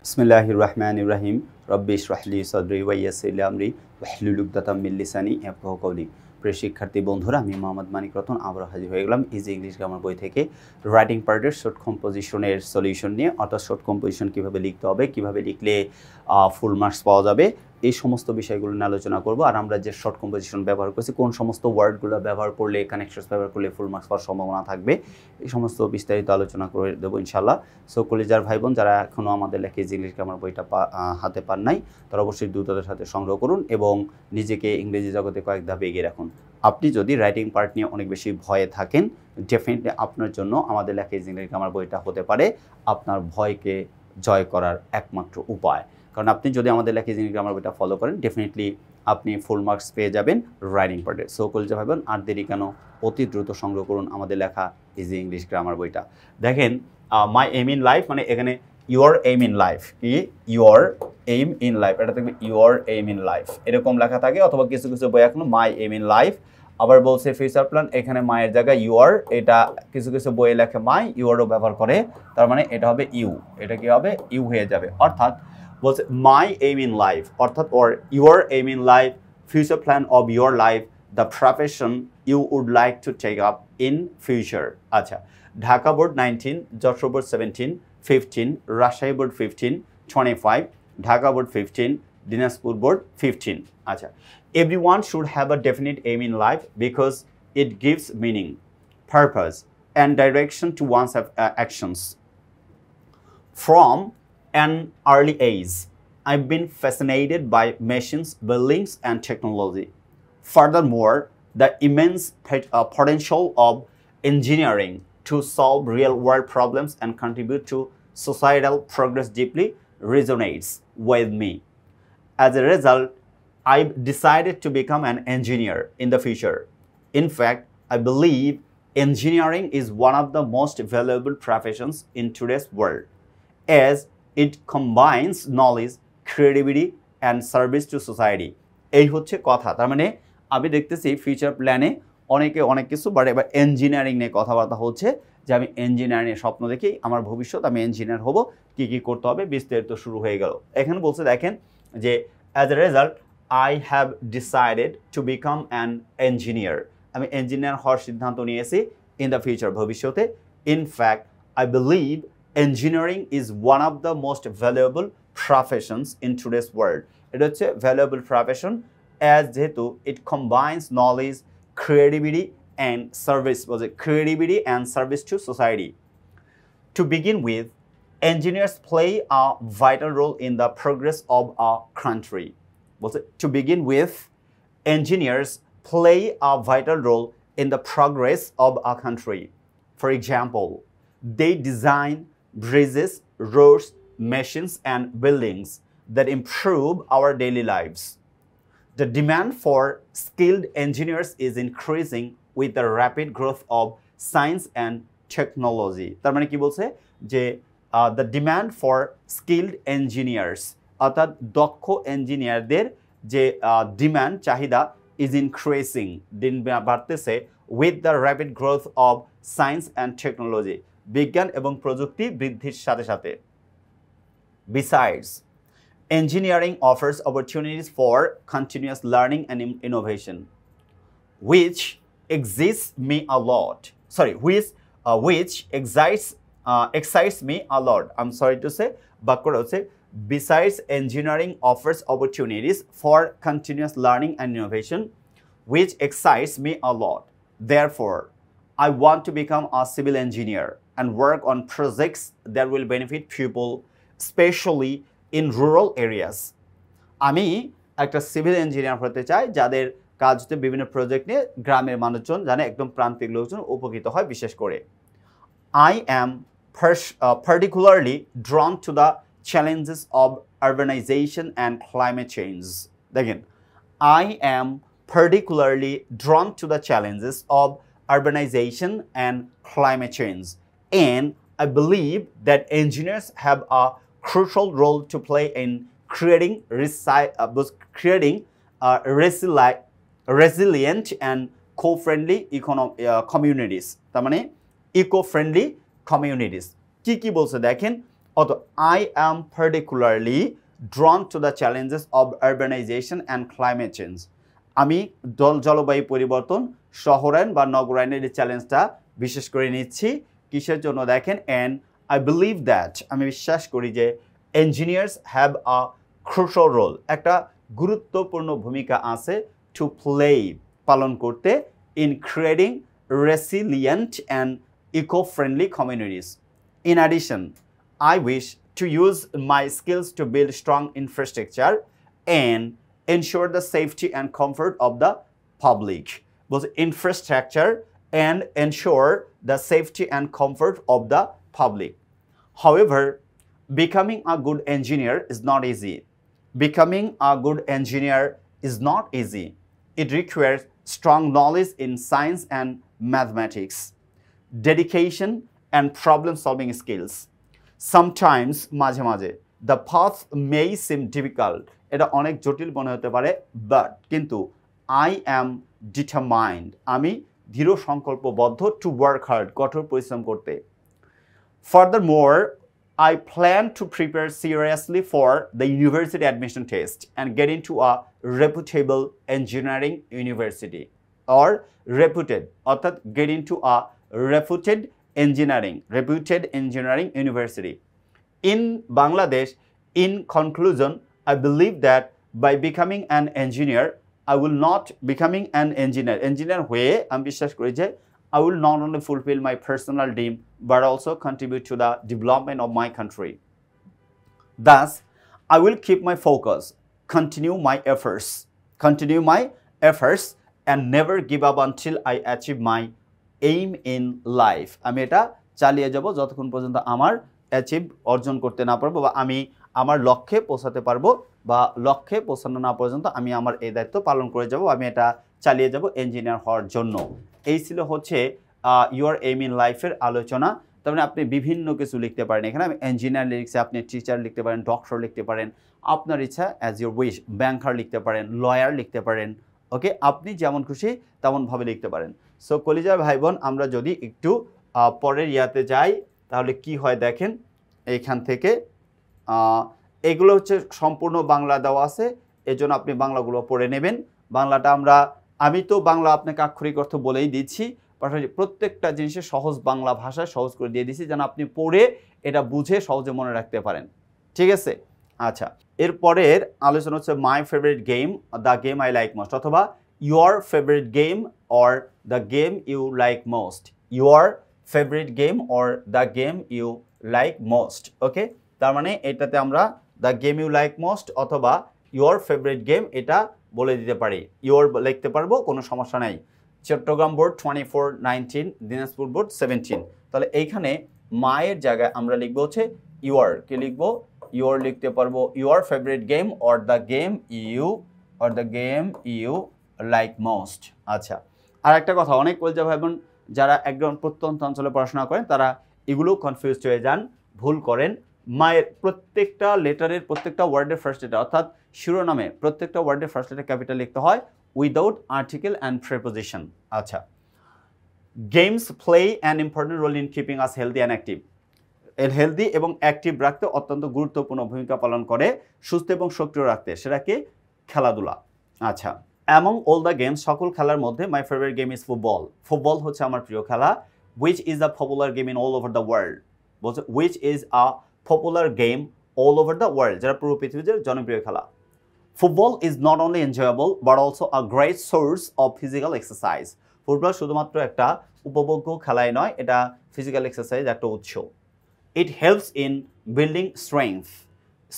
বিসমিল্লাহির রহমানির রহিম রব্বি ইশরাহ লি সাদরি ওয়া ইয়াসসির লি আমরি ওয়াহলুল উকদাতাম মিন লিসানি ইয়াফকাহু কওলি। প্রিয় শিক্ষার্থী বন্ধুরা, আমি মোহাম্মদ মানিক রতন আবার হাজির হয়ে গেলাম ইজি ইংলিশ গ্রামার বই থেকে রাইটিং পার্টের শর্ট কম্পোজিশনের সলিউশন নিয়ে। অর্থাৎ শর্ট কম্পোজিশন কীভাবে লিখতে হবে, কীভাবে লিখলে ফুল মার্কস পাওয়া যাবে, এই সমস্ত বিষয়গুলো নিয়ে আলোচনা করব। আর আমরা যে শর্ট কম্পোজিশন ব্যবহার করছি, কোন সমস্ত ওয়ার্ডগুলো ব্যবহার করলে, কানেকশনস ব্যবহার করলে ফুল মার্কস পাওয়ার সম্ভাবনা থাকবে, এই সমস্ত বিস্তারিত আলোচনা করে দেবো ইনশাল্লাহ। সো কলেজার ভাই বোন যারা এখনও আমাদের লেখা ইজি ইংলিশ গ্রামার বইটা হাতে পান নাই, তারা অবশ্যই দ্রুততার সাথে সংগ্রহ করুন এবং নিজেকে ইংরেজি জগতে কয়েক ধাপ এগিয়ে রাখুন। আপনি যদি রাইটিং পার্ট নিয়ে অনেক বেশি ভয়ে থাকেন, ডেফিনেটলি আপনার জন্য আমাদের লেখা ইজি ইংলিশ গ্রামার বইটা হতে পারে আপনার ভয়কে জয় করার একমাত্র উপায়। কারণ আপনি যদি আমাদের লেখা ইজি ইংলিশ গ্রামার বইটা ফলো করেন, ডেফিনেটলি আপনি ফুল মার্কস পেয়ে যাবেন রাইটিং পার্টে। সো কলেজে ভাবেন আর দেরি কেন, অতি দ্রুত সংগ্রহ করুন আমাদের লেখা ইজি ইংলিশ গ্রামার বইটা। দেখেন, মাই এম ইন লাইফ, মানে এখানে ইউর এইম ইন লাইফ, কি ইউর এইম ইন লাইফ, এটা দেখবে ইউর এইম ইন লাইফ এরকম লেখা থাকে। অথবা কিছু কিছু বই এখনো মাই এম ইন লাইফ, আবার বলছে ফিউচার প্ল্যান, এখানে মায়ের জায়গায় ইউর, এটা কিছু কিছু বইয়ে লেখে মাই, ইউরও ব্যবহার করে, তার মানে এটা হবে ইউ, এটা কি হবে ইউ হয়ে যাবে। অর্থাৎ বলছে মাই এইম ইন লাইফ, অর্থাৎ or your aim in life, future plan of your life, the profession you would like to take up in future. আচ্ছা, Dhaka board 19, Jessore board 17, 15, Rajshahi board 15, 25, Dhaka board 15, Dinajpur board 15। আচ্ছা, everyone should have a definite aim in life because it gives meaning, purpose, and direction to one's actions. From an early age, I've been fascinated by machines, buildings, and technology. Furthermore, the immense potential of engineering to solve real-world problems and contribute to societal progress deeply resonates with me. As a result, I've decided to become an engineer in the future. In fact, I believe engineering is one of the most valuable professions in today's world, as it combines knowledge, creativity, and service to society. এই হচ্ছে কথা। তার মানে আমি দেখতেছি future প্ল্যানে অনেকে অনেক কিছু, বাট এবার ইঞ্জিনিয়ারিং নিয়ে কথাবার্তা হচ্ছে যে আমি ইঞ্জিনিয়ারিংয়ের স্বপ্ন দেখি, আমার ভবিষ্যৎ আমি ইঞ্জিনিয়ার হব, কী কী করতে হবে বিস্তারিত শুরু হয়ে গেল। এখানে বলছে দেখেন যে as a result I have decided to become an engineer. আমি ইঞ্জিনিয়ার হওয়ার সিদ্ধান্ত নিয়েছি in the future, ভবিষ্যতে। In fact, I believe engineering is one of the most valuable professions in today's world. এটা হচ্ছে valuable profession as যেহেতু it combines knowledge, creativity, and service. Was it creativity and service to society? To begin with, engineers play a vital role in the progress of a country. To begin with, engineers play a vital role in the progress of a country. For example, they design bridges, roads, machines, and buildings that improve our daily lives. The demand for skilled engineers is increasing with the rapid growth of science and technology. তার মানে কি বলছে যে the demand for skilled engineers, অর্থাৎ দক্ষ ইঞ্জিনিয়ারদের যে demand, চাহিদা, ইজ ইনক্রিজিং, দিন বাড়তেছে, with the rapid growth of science and technology, বিজ্ঞান এবং প্রযুক্তি বৃদ্ধির সাথে সাথে। Besides, engineering offers opportunities for continuous learning and innovation, which excites me a lot. Which excites me a lot. I'm sorry to say, বাক্যটা হচ্ছে besides engineering offers opportunities for continuous learning and innovation, which excites me a lot. Therefore, I want to become a civil engineer and work on projects that will benefit people, especially in rural areas. আমি একটা civil engineer হতে চাই যাদের কাজ হতে বিভিন্ন project নিয়ে গ্রামের মানুষজন জানে, একদম প্রান্তিক লোকজন উপকৃত হয় বিশেষ করে। I am particularly drawn to the challenges of urbanization and climate change. Again, I am particularly drawn to the challenges of urbanization and climate change, and I believe that engineers have a crucial role to play in creating resilient and co-friendly communities. তার মানে eco-friendly communities. কি বলছে দেখেন, অথবা I am particularly drawn to the challenges of urbanization and climate change. আমি জলবায়ু পরিবর্তন, শহরায়ন বা নগরায়নের এই চ্যালেঞ্জটা বিশেষ করে নিচ্ছি কিসের জন্য দেখেন and I believe that আমি বিশ্বাস করি যে engineers have a crucial role একটা গুরুত্বপূর্ণ ভূমিকা আছে to play পালন করতে in creating resilient and eco-friendly communities. In addition, I wish to use my skills to build strong infrastructure and ensure the safety and comfort of the public. Both infrastructure and ensure the safety and comfort of the public. However, becoming a good engineer is not easy. Becoming a good engineer is not easy. It requires strong knowledge in science and mathematics, dedication and problem-solving skills. Sometimes, মাঝে মাঝে, the path may seem difficult. এটা অনেক জটিল মনে হতে পারে, but কিন্তু I am determined. আমি দৃঢ় সংকল্পবদ্ধ to work hard, কঠোর পরিশ্রম করতে. Furthermore, I plan to prepare seriously for the university admission test and get into a reputable engineering university or reputed অর্থাৎ get into a reputed engineering university. In Bangladesh, in conclusion, I believe that by becoming an engineer, I will not becoming an engineer হয়ে আমি বিশ্বাস করি যে I will not only fulfill my personal dream but also contribute to the development of my country. Thus, I will keep my focus, continue my efforts and never give up until I achieve my aim in life. আমি এটা চালিয়ে যাব যতক্ষণ পর্যন্ত আমার achieve অর্জন করতে না পারবো বা আমি আমার লক্ষ্যে পৌঁছাতে পারবো বা লক্ষ্যে পৌঁছানো না পর্যন্ত আমি আমার এই দায়িত্ব পালন করে যাব আমি এটা চালিয়ে যাব ইঞ্জিনিয়ার হওয়ার জন্য এই ছিল হচ্ছে ইউর এম ইন লাইফের আলোচনা তার মানে আপনি বিভিন্ন কিছু লিখতে পারেন এখানে আমি ইঞ্জিনিয়ার লিখছি আপনি টিচার লিখতে পারেন ডক্টর লিখতে পারেন আপনার ইচ্ছা অ্যাজ ইউর উইশ ব্যাংকার লিখতে পারেন লয়ার লিখতে পারেন ওকে আপনি যেমন খুশি তেমনভাবে লিখতে পারেন সো কলিজার ভাই বোন আমরা যদি একটু পরের ইয়াতে যাই তাহলে কি হয় দেখেন এইখান থেকে এগুলো হচ্ছে সম্পূর্ণ বাংলা দেওয়া আছে এজন্য আপনি বাংলাগুলো পড়ে নেবেন বাংলাটা আমি তো বাংলা আপনাকে আক্ষরিক অর্থ বলেই দিচ্ছি পাশাপাশি প্রত্যেকটা জিনিসের সহজ বাংলা ভাষায় সহজ করে দিয়ে দিচ্ছি যেন আপনি পড়ে এটা বুঝে সহজে মনে রাখতে পারেন ঠিক আছে আচ্ছা এরপরের আলোচনা হচ্ছে my favourite game the game I like most অথবা your favourite game or the game you like most your favourite game or the game you like most okay তার মানে এটাতে আমরা the game you like most অথবা your favourite game এটা বলে দিতে পারি ইউর লিখতে পারবো কোনো সমস্যা নাই চট্টগ্রাম বোর্ড 24-19 দিনাজপুর বোর্ড 17 তাহলে এইখানে মায়ের জায়গায় আমরা লিখবো হচ্ছে ইউর কি লিখবো ইউর লিখতে পারবো your favourite game or the game you like most আচ্ছা আর একটা কথা অনেক কলেজে ভাই বোন যারা একদম প্রত্যন্ত অঞ্চলে পড়াশোনা করেন তারা এগুলো কনফিউজড হয়ে যান ভুল করেন মায়ের প্রত্যেকটা লেটারের প্রত্যেকটা ওয়ার্ডের ফার্স্ট লেটার অর্থাৎ শিরোনামে প্রত্যেকটা ওয়ার্ডের ফার্স্ট লেটার ক্যাপিটাল লিখতে হয় উইদাউট আর্টিকেল অ্যান্ড প্রিপোজিশন আচ্ছা games play an important role in keeping us healthy and active healthy এবং অ্যাক্টিভ রাখতে অত্যন্ত গুরুত্বপূর্ণ ভূমিকা পালন করে সুস্থ এবং সক্রিয় রাখতে সেটাকে খেলাধুলা আচ্ছা অ্যামং অল দ্য গেমস সকল খেলার মধ্যে মাই ফেভারিট গেম ইজ ফুটবল হচ্ছে আমার প্রিয় খেলা which is a popular game in all over the world বলছে which is a popular game all over the world যারা পুরো পৃথিবীতে জনপ্রিয় খেলা football is not only enjoyable but also a great source of physical exercise football শুধুমাত্র একটা উপভোগ্য খেলাই নয় এটা ফিজিক্যাল এক্সারসাইজ একটা উৎস it helps in building strength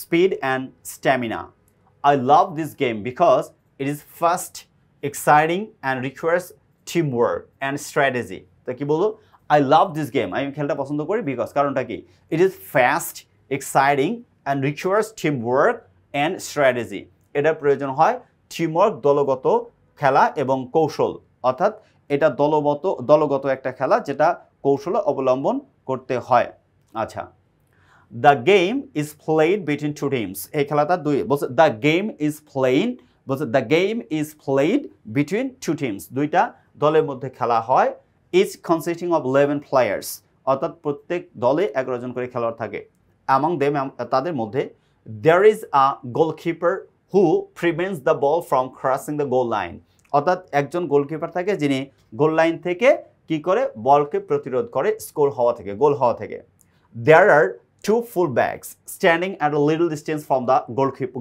speed and stamina I love this game because it is fast exciting and requires teamwork and strategy তা কি বলবো I love this game আমি খেলটা পছন্দ করি বিকজ কারণটা কি it is fast exciting and requires teamwork and strategy এটার প্রয়োজন হয় টিমওয়ার্ক দলগত খেলা এবং কৌশল অর্থাৎ এটা দলগত একটা খেলা যেটা কৌশল অবলম্বন করতে হয় আচ্ছা the game is played between two teams এই খেলাটা দুই বলছে the game is played between two teams দুইটা দলের মধ্যে খেলা হয় each consisting of 11 players অর্থাৎ প্রত্যেক দলে 11 জন করে খেলোয়াড় থাকে among them তাদের মধ্যে there is a goalkeeper who prevents the ball from crossing the goal line অর্থাৎ একজন গোলকিপার থাকে যিনি গোল লাইন থেকে কি করে বলকে প্রতিরোধ করে স্কোর হওয়া থেকে গোল হওয়া থেকে there are two full backs standing at a little distance from the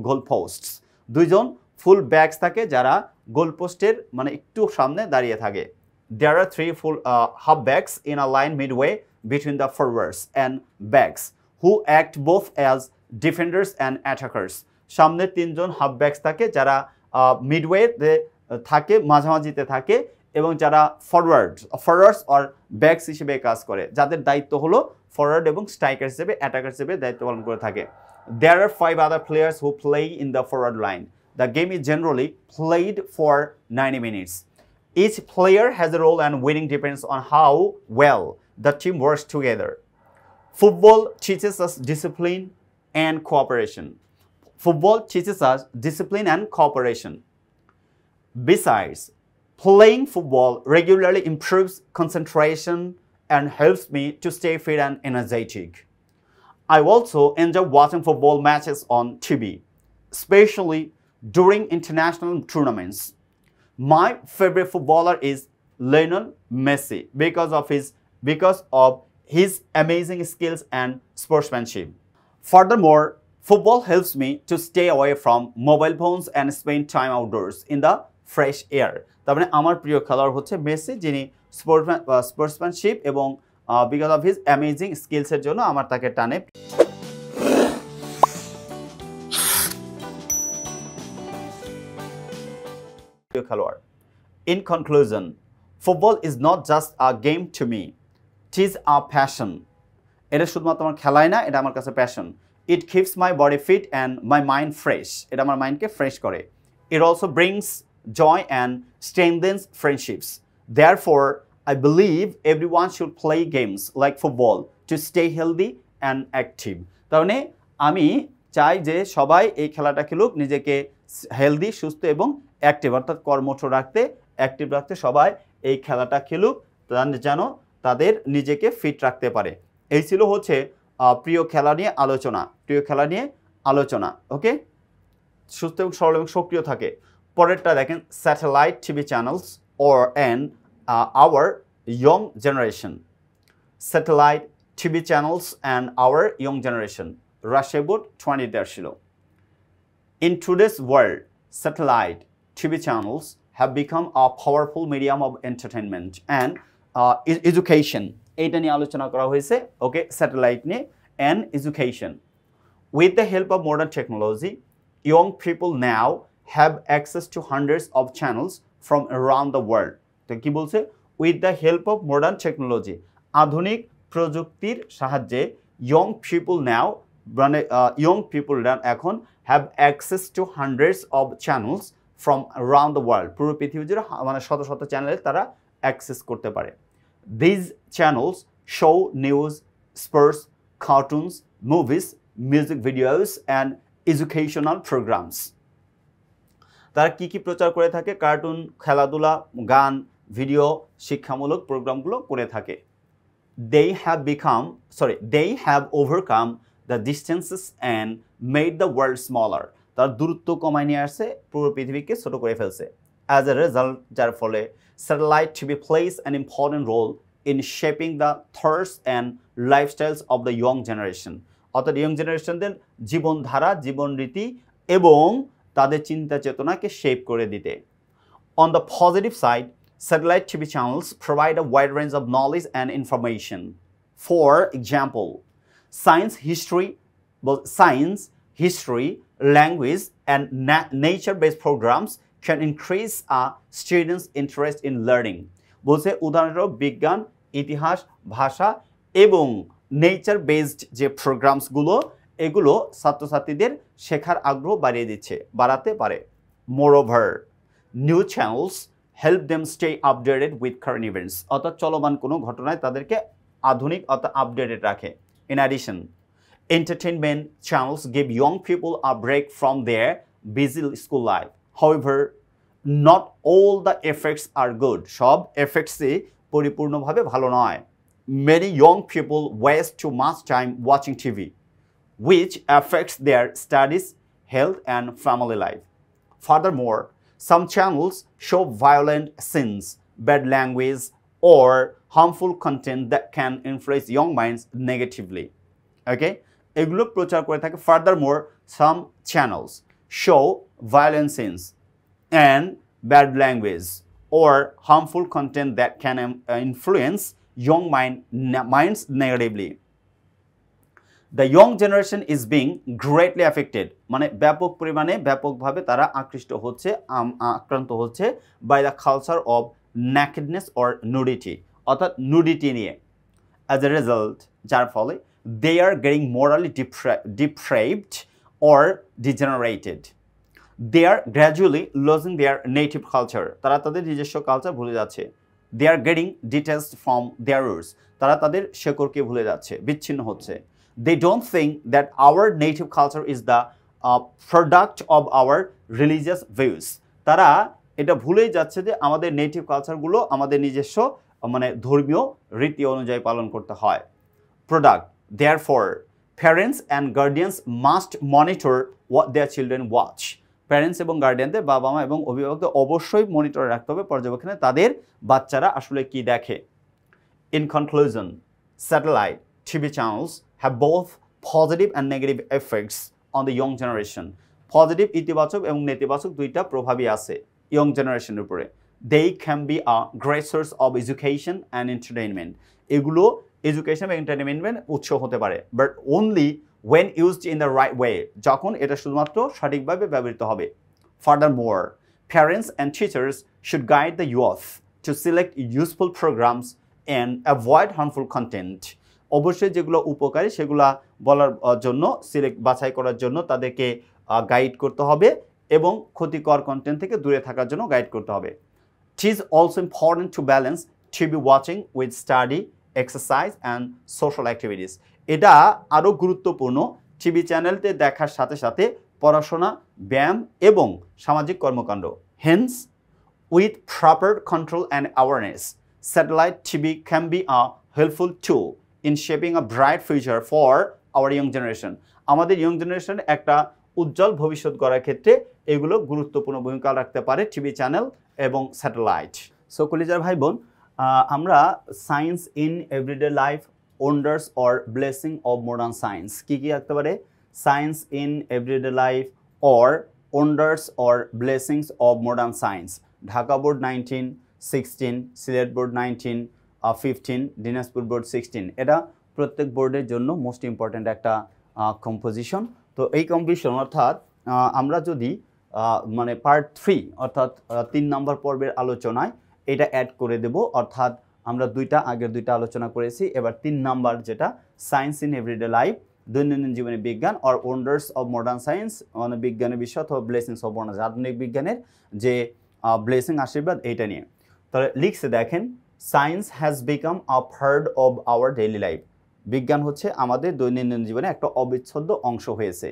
goal posts দুইজন ফুল ব্যাকস থাকে যারা গোল পোস্টের মানে একটু সামনে দাঁড়িয়ে থাকে there are three full half backs in a line midway between the forwards and backs who act both as defenders and attackers সামনে তিনজন হাফ ব্যাকস থাকে যারা মিডওয়েতে থাকে মাঝামাঝিতে থাকে এবং যারা ফরওয়ার্ডস অর ব্যাকস হিসেবে কাজ করে যাদের দায়িত্ব হলো ফরওয়ার্ড এবং স্ট্রাইকার হিসেবে অ্যাটাকার হিসেবে দায়িত্ব পালন করে থাকে there are 5 other players who play in the forward line the game is generally played for 90 minutes each player has a role and winning depends on how well the team works together football teaches us discipline and cooperation football teaches us discipline and cooperation besides playing football regularly improves concentration and helps me to stay fit and energetic. I also enjoy watching football matches on TV, especially during international tournaments. My favorite footballer is Lionel Messi because of his amazing skills and sportsmanship. Furthermore, football helps me to stay away from mobile phones and spend time outdoors in the fresh air. তার মানে আমার প্রিয় খেলোয়াড় হচ্ছে Messi যিনি sportsmanship এবং because of his amazing স্কিলসের জন্য আমার তাকে টানে প্রিয় খেলোয়াড় in conclusion football is not just a game to me it is a passion এটা শুধুমাত্র আমার খেলায় না এটা আমার কাছে passion it keeps my body fit and my mind fresh এটা আমার মাইন্ডকে ফ্রেশ করে it also brings joy and strengthens friendships. Therefore, I believe everyone should play games like football to stay healthy and active. তার মানে আমি চাই যে সবাই এই খেলাটা খেলুক নিজেকে হেলদি সুস্থ এবং অ্যাক্টিভ অর্থাৎ কর্মঠ রাখতে অ্যাক্টিভ রাখতে সবাই এই খেলাটা খেলুক যেন তাদের নিজেকে ফিট রাখতে পারে এই ছিল হচ্ছে প্রিয় খেলা নিয়ে আলোচনা ওকে সুস্থ এবং সরল এবং সক্রিয় থাকে পরেরটা দেখেন satellite TV channels or and our young generation satellite TV channels and our young generation Russia board 20 ছিল in today's world satellite TV channels have become a powerful medium of entertainment and education এইটা নিয়ে আলোচনা করা হয়েছে ওকে satellite নিয়ে and education with the help of modern technology young people now have access to hundreds of channels from around the world তো কি বলছে with the help of modern technology আধুনিক প্রযুক্তির সাহায্যে young people এখন have access to hundreds of channels from around the world পুরো পৃথিবী জুড়ে মানে শত শত চ্যানেলে তারা অ্যাক্সেস করতে পারে these channels show news sports cartoons movies music videos and educational programs তারা কি প্রচার করে থাকে কার্টুন খেলাধুলা গান ভিডিও শিক্ষামূলক প্রোগ্রামগুলো করে থাকে they have overcome the distances and made the world smaller তারা দূরত্ব কমায় নিয়ে আসছে পুরো পৃথিবীকে ছোট করে ফেলছে as a result যার ফলে satellite TV plays an important role in shaping the thoughts and lifestyles of the young generation অর্থাৎ ইয়ং জেনারেশনদের জীবনধারা জীবনরীতি এবং তাদের চিন্তা চেতনাকে শেপ করে দিতে on the positive side satellite TV channels provide a wide range of knowledge and information for example science history language and nature based programs can increase a students interest in learning বলছে উদাহরণস্বরূপ বিজ্ঞান ইতিহাস ভাষা এবং nature based যে প্রোগ্রামসগুলো এগুলো ছাত্রছাত্রীদের শেখার আগ্রহ বাড়াতে পারে moreover new channels help them stay updated with current events অর্থাৎ চলমান কোনো ঘটনায় তাদেরকে আধুনিক অর্থাৎ আপডেটেড রাখে in addition entertainment channels give young people a break from their busy school life however not all the effects are good সব এফেক্টসই পরিপূর্ণভাবে ভালো নয় many young people waste too much time watching TV which affects their studies, health, and family life. Furthermore, some channels show violent scenes, bad language, or harmful content that can influence young minds negatively. Okay? এগুলো প্রচার করে থাকে. Furthermore, some channels show violent scenes and bad language or harmful content that can influence young minds negatively. The young generation is being greatly affected. মানে ব্যাপক পরিমাণে ব্যাপকভাবে তারা আক্রান্ত হচ্ছে by the culture of nakedness or nudity, অর্থাৎ nudity নিয়ে. As a result, যার ফলে they are getting morally depraved or degenerated. They are gradually losing their native culture. তারা তাদের নিজস্ব কালচার ভুলে যাচ্ছে. They are getting detached from their roots. তারা তাদের শেকড়কে ভুলে যাচ্ছে, বিচ্ছিন্ন হচ্ছে. They don't think that our native culture is the product of our religious views. তারা এটা ভুলেই যাচ্ছে যে আমাদের নেটিভ কালচারগুলো আমাদের নিজস্ব মানে ধর্মীয় রীতি অনুযায়ী পালন করতে হয়. Product. Therefore, parents and guardians must monitor what their children watch. Parents এবং গার্ডিয়ানদের, বাবা মা এবং অভিভাবকদের অবশ্যই মনিটরে রাখতে হবে পর্যবেক্ষণে তাদের বাচ্চারা আসলে কি দেখে. In conclusion, satellite TV channels have both positive and negative effects on the young generation. Positive ইতিবাচক এবং নেতিবাচক দুইটা প্রভাবই আছে ইয়ং জেনারেশনের উপরে. They can be a great source of education and entertainment. এগুলো এডুকেশন এবং এন্টারটেইনমেন্ট উৎস হতে পারে, but only when used in the right way, যখন এটা শুধুমাত্র সঠিকভাবে ব্যবহৃত হবে. Furthermore, parents and teachers should guide the youth to select useful programs and avoid harmful content. অবশ্যই যেগুলো উপকারী সেগুলো বলার জন্য বাছাই করার জন্য তাদেরকে গাইড করতে হবে এবং ক্ষতিকর কন্টেন্ট থেকে দূরে থাকার জন্য গাইড করতে হবে. It is also important to balance TV watching with study, exercise and social activities. এটা আরও গুরুত্বপূর্ণ টিভি চ্যানেলতে দেখার সাথে সাথে পড়াশোনা, ব্যায়াম এবং সামাজিক কর্মকাণ্ড. Hence, with proper control and awareness, satellite TV can be a helpful tool in shaping a bright future for our young generation. আমাদের ইয়ং জেনারেশন একটা উজ্জ্বল ভবিষ্যৎ গড়ার ক্ষেত্রে এগুলো গুরুত্বপূর্ণ ভূমিকা রাখতে পারে টিভি চ্যানেল এবং স্যাটেলাইট. সো কলিজার ভাই বোন, আমরা science in everyday life, wonders or blessing of modern science কী কী রাখতে পারে? Science in everyday life or wonders or blessings of modern science. Dhaka board 1916, Sylhet board 1915, Dinajpur board 16. এটা প্রত্যেক বোর্ডের জন্য মোস্ট ইম্পর্ট্যান্ট একটা কম্পোজিশন. তো এই কম্পোজিশন অর্থাৎ আমরা যদি মানে পার্ট 3 অর্থাৎ 3 নম্বর পর্বের আলোচনায় এটা অ্যাড করে দেব, অর্থাৎ আমরা আগের দুইটা আলোচনা করেছি, এবার 3 নাম্বার যেটা সায়েন্স ইন এভরিডে লাইফ, দৈনন্দিন জীবনে বিজ্ঞান, or wonders of modern science, মানে বিজ্ঞানের বিষয় অথবা ব্লেসিংস অফ মডার্ন, আধুনিক বিজ্ঞানের যে ব্লেসিং আশীর্বাদ এইটা নিয়ে. তাহলে লিখছে দেখেন, science has become a part of our daily life. বিজ্ঞান হচ্ছে আমাদের দৈনন্দিন জীবনে একটা অবিচ্ছেদ্য অংশ হয়েছে.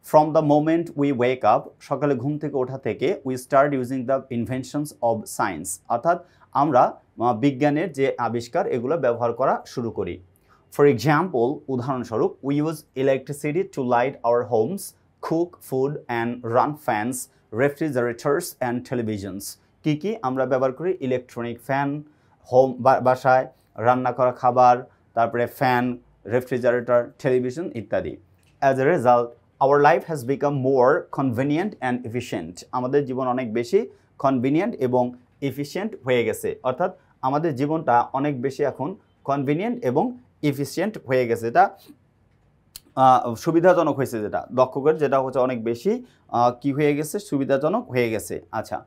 From the moment we wake up, সকালে ঘুম থেকে ওঠা থেকে, we start using the inventions of science, অর্থাৎ আমরা বিজ্ঞানের যে আবিষ্কার এগুলো ব্যবহার করা শুরু করি. ফর এক্সাম্পল, উদাহরণস্বরূপ, we use electricity to light our homes, cook food and run fans, refrigerators and televisions. কী কী আমরা ব্যবহার করি? ইলেকট্রনিক ফ্যান, হোম বাসায় রান্না করা খাবার, তারপরে ফ্যান, রেফ্রিজারেটর, টেলিভিশন ইত্যাদি. As a result, our life has become more convenient and efficient. আমাদের জীবন অনেক বেশি কনভিনিয়েন্ট এবং এফিশিয়েন্ট হয়ে গেছে, অর্থাৎ আমাদের জীবনটা অনেক বেশি এখন কনভিনিয়েন্ট এবং এফিশিয়েন্ট হয়ে গেছে, এটা সুবিধাজনক হয়েছে, যেটা দক্ষ করে, যেটা হচ্ছে অনেক বেশি কি হয়ে গেছে, সুবিধাজনক হয়ে গেছে. আচ্ছা,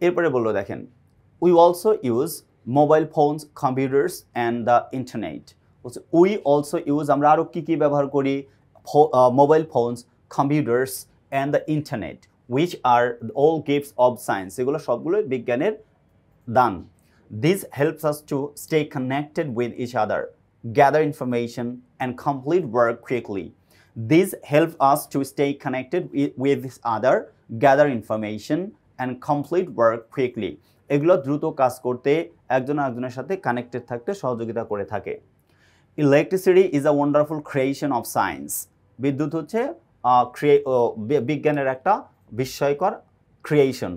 এরপরে বললো দেখেন, we also use mobile phones, computers and the internet. We also use, আমরা আরও কী কী ব্যবহার করি? Mobile phones, computers and the internet, which are all gifts of science. এগুলো সবগুলো বিজ্ঞানের দান. This helps us to stay connected with each other, gather information and complete work quickly. This help us to stay connected with each other, gather information and complete work quickly. এগুলো দ্রুত কাজ করতে, একজন আরেকজনের সাথে কানেক্টেড থাকতে সহযোগিতা করে থাকে. Electricity is a wonderful creation of science. বিদ্যুৎ হচ্ছে বিজ্ঞানের একটা বিস্ময়কর creation.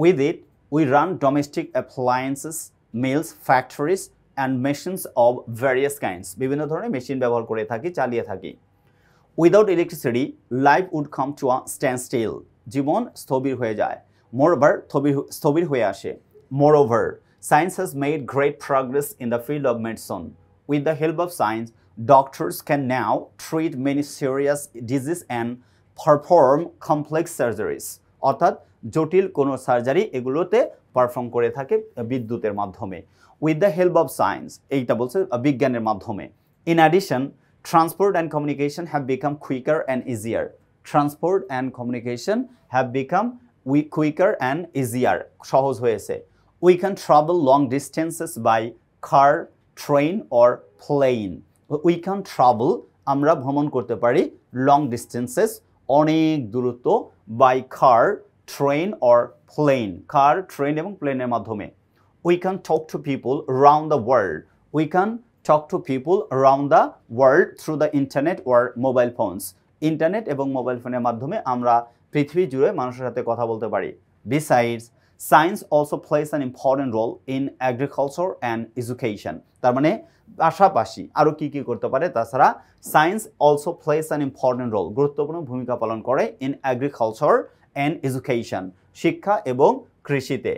With it we run domestic appliances, mills, factories and machines of various kinds. বিভিন্ন ধরনের মেশিন ব্যবহার করে থাকি, চালিয়ে থাকি। Without electricity life would come to a standstill. জীবন স্থবির হয়ে যায়। মোরওভার স্থবির হয়ে আসে। Moreover science has made great progress in the field of medicine. With the help of science, doctors can now treat many serious diseases and perform complex surgeries. অর্থাৎ জটিল কোনো সার্জারি এগুলোতে পারফর্ম করে থাকে বিদ্যুতের মাধ্যমে। With the help of science, এইটা বলছে বিজ্ঞানের মাধ্যমে। In addition, transport and communication have become quicker and easier. Transport and communication have become quicker and easier. সহজ হয়েছে। We can travel long distances by car, train or plane. We can travel, আমরা ভ্রমণ করতে পারি, long distances, অনেক দূরত্ব, by car, train or plane. car, train এবং প্লেনের মাধ্যমে। We can talk to people around the world. We can talk to people around the world through the internet or mobile phones. Internet এবং mobile ফোনের মাধ্যমে আমরা পৃথিবী জুড়ে মানুষের সাথে কথা বলতে পারি। Besides, science also plays an important role in agriculture and education. তার মানে পাশাপাশি আরও কী কী করতে পারে তাছাড়া science also plays an important role, গুরুত্বপূর্ণ ভূমিকা পালন করে ইন এগ্রিকালচার অ্যান্ড এডুকেশন, শিক্ষা এবং কৃষিতে।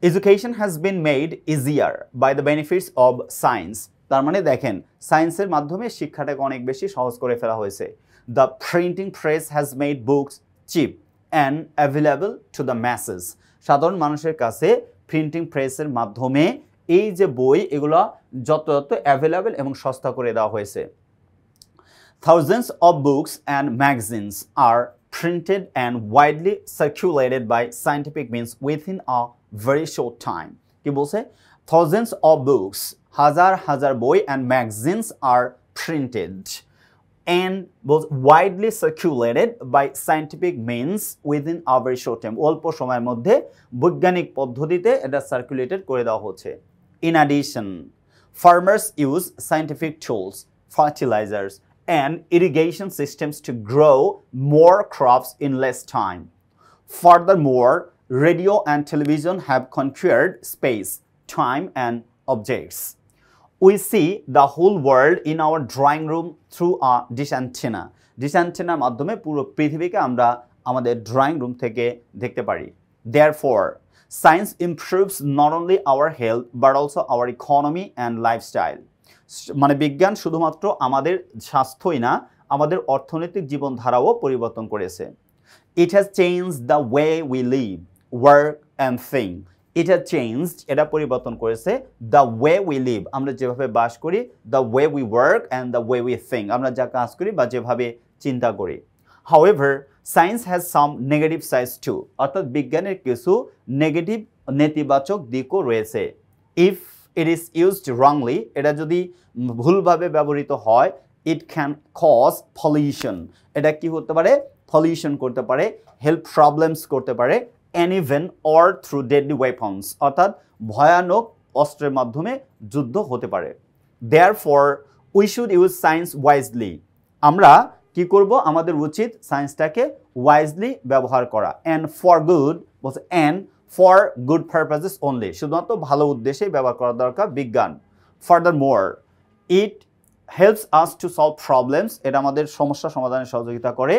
Education has been made easier by the benefits of science. তার মানে দেখেন সায়েন্সের মাধ্যমে শিক্ষাটাকে অনেক বেশি সহজ করে ফেলা হয়েছে। The printing press has made books chip and available to the masses. সাধারণ মানুষের কাছে প্রিন্টিং প্রেসের মাধ্যমে এই যে বই এগুলো যত অ্যাভেলেবল এবং সস্তা করে দেওয়া হয়েছে। Thousands of books and magazines are printed and widely circulated by scientific means within a very short time. কি বলছে? Thousands of books, হাজার বই and magazines are printed and was widely circulated by scientific means within a very short time. অল্প সময়ের মধ্যে বৈজ্ঞানিক পদ্ধতিতে এটা সার্কুলেটেড করে দেওয়া হচ্ছে। In addition, farmers use scientific tools, fertilizers and irrigation systems to grow more crops in less time. Furthermore, radio and television have conquered space, time and objects. We see the whole world in our drawing room through a dish antenna. Dish antenna মাধ্যমে পুরো পৃথিবীকে আমরা আমাদের drawing room থেকে দেখতে পারি। Therefore, science improves not only our health but also our economy and lifestyle. মানে বিজ্ঞান শুধুমাত্র আমাদের স্বাস্থ্যই না, আমাদের অর্থনৈতিক জীবনধারাও পরিবর্তন করেছে। It has changed the way we live, work and think. It has changed, এটা পরিবর্তন করেছে the way we live, আমরা যেভাবে বাস করি, the way we work and the way we think, আমরা যা কাজ করি বা যেভাবে চিন্তা করি। However, science has some negative sides too. অর্থাৎ বিজ্ঞানের কিছু নেগেটিভ নেতিবাচক দিকও রয়েছে। If it is used wrongly, এটা যদি ভুলভাবে ব্যবহৃত হয়, it can cause pollution. এটা কি হতে পারে? Pollution করতে পারে, health problems করতে পারে, and even or through deadly weapons. অর্থাৎ ভয়ানক অস্ত্রের মাধ্যমে যুদ্ধ হতে পারে। Therefore, we should use science wisely. আমরা কি করব? আমাদের উচিত সায়েন্সটাকে ওয়াইজলি ব্যবহার করা। And for good was and for good purposes only. শুধুমাত্র ভালো উদ্দেশ্যেই ব্যবহার করা দরকার বিজ্ঞান। Furthermore, it helps us to solve problems. এটা আমাদের সমস্যা সমাধানে সহযোগিতা করে,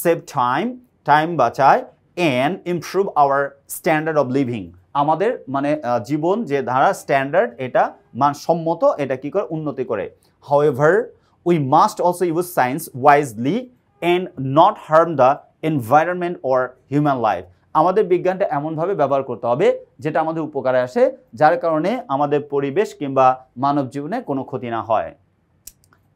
save time বাঁচায়, and improve our standard of living. আমাদের মানে জীবন যে ধারা স্ট্যান্ডার্ড এটা মানসম্মত, এটা কি করে? উন্নতি করে। However, we must also use science wisely and not harm the environment or human life. আমাদের বিজ্ঞানটা এমনভাবে ব্যবহার করতে হবে যেটা আমাদের উপকারে আসে, যার কারণে আমাদের পরিবেশ কিংবা মানব জীবনে কোনো ক্ষতি না হয়।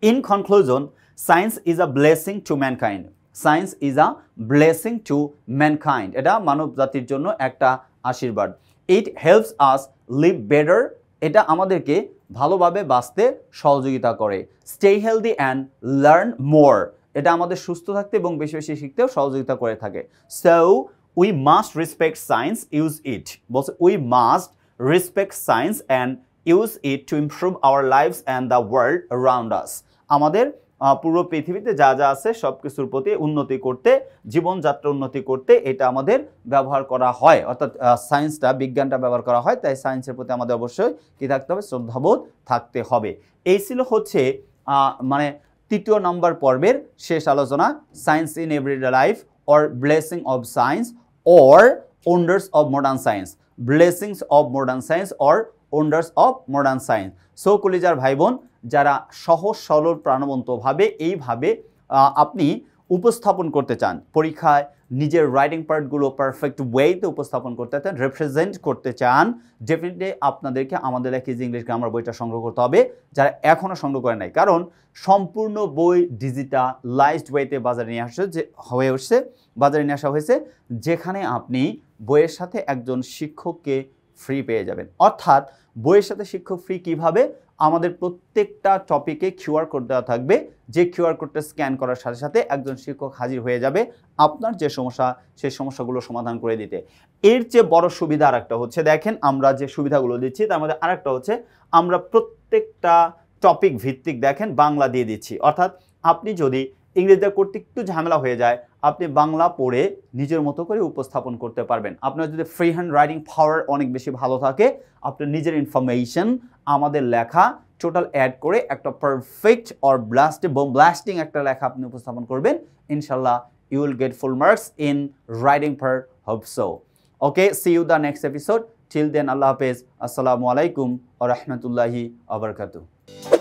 In conclusion, science is a blessing to mankind. Science is a blessing to mankind. এটা মানব জাতির জন্য একটা আশীর্বাদ। It helps us live better. এটা আমাদেরকে ভালোভাবে বাঁচতে সহযোগিতা করে। Stay healthy and learn more. এটা আমাদের সুস্থ থাকতে এবং বেশি বেশি শিখতেও সহযোগিতা করে থাকে। So, we must respect science, use it. বলছে we must respect science and use it to improve our lives and the world around us. আমাদের পুরো পৃথিবীতে যা যা আছে সব কিছুর প্রতি উন্নতি করতে, জীবনযাত্রা উন্নতি করতে এটা আমাদের ব্যবহার করা হয়, অর্থাৎ সায়েন্সটা, বিজ্ঞানটা ব্যবহার করা হয়। তাই সায়েন্সের প্রতি আমাদের অবশ্যই কী থাকতে হবে? শ্রদ্ধাবোধ থাকতে হবে। এই ছিল হচ্ছে মানে 3য় নম্বর পর্বের শেষ আলোচনা, science in everyday life or blessing of science or wonders of modern science, blessings of modern science or wonders of modern science. So কলিজার ভাই বোন, যারা সহজ সরল প্রাণবন্তভাবে এইভাবে আপনি উপস্থাপন করতে চান, পরীক্ষায় নিজের রাইটিং পার্টগুলো পারফেক্ট ওয়েতে উপস্থাপন করতে চান, রিপ্রেজেন্ট করতে চান, ডেফিনেটলি আপনাদেরকে আমাদের এক ইজি ইংলিশ গ্রামার বইটা সংগ্রহ করতে হবে, যারা এখনও সংগ্রহ করে নাই। কারণ সম্পূর্ণ বই ডিজিটালাইজড ওয়েতে বাজারে নিয়ে আসা হয়েছে, যেখানে আপনি বইয়ের সাথে একজন শিক্ষককে ফ্রি পেয়ে যাবেন। অর্থাৎ বইয়ের সাথে শিক্ষক ফ্রি কিভাবে? আমাদের প্রত্যেকটা টপিকে কিউআর কোড দেওয়া থাকবে, যে কিউআর কোডটা স্ক্যান করার সাথে সাথে একজন শিক্ষক হাজির হয়ে যাবে আপনার যে সমস্যা সেই সমস্যাগুলো সমাধান করে দিতে। এর চেয়ে বড় সুবিধা আরেকটা হচ্ছে, দেখেন আমরা যে সুবিধাগুলো দিচ্ছি তার মধ্যে আরেকটা হচ্ছে আমরা প্রত্যেকটা টপিক ভিত্তিক দেখেন বাংলা দিয়ে দিচ্ছি। অর্থাৎ আপনি যদি ইংরেজিতে করতে একটু ঝামেলা হয়ে যায়, আপনি বাংলা পড়ে নিজের মতো করে উপস্থাপন করতে পারবেন। আপনার যদি ফ্রি হ্যান্ড রাইটিং পাওয়ার অনেক বেশি ভালো থাকে, আপনার নিজের ইনফরমেশন আমাদের লেখা টোটাল অ্যাড করে একটা পারফেক্ট অর ব্লাস্টিং একটা লেখা আপনি উপস্থাপন করবেন, ইনশাল্লাহ you will get full marks in writing part. Hope so. Okay, see you the next episode. Till then, Allah Hafiz. Assalamu alaikum wa rahmatullahi wa barakatuh.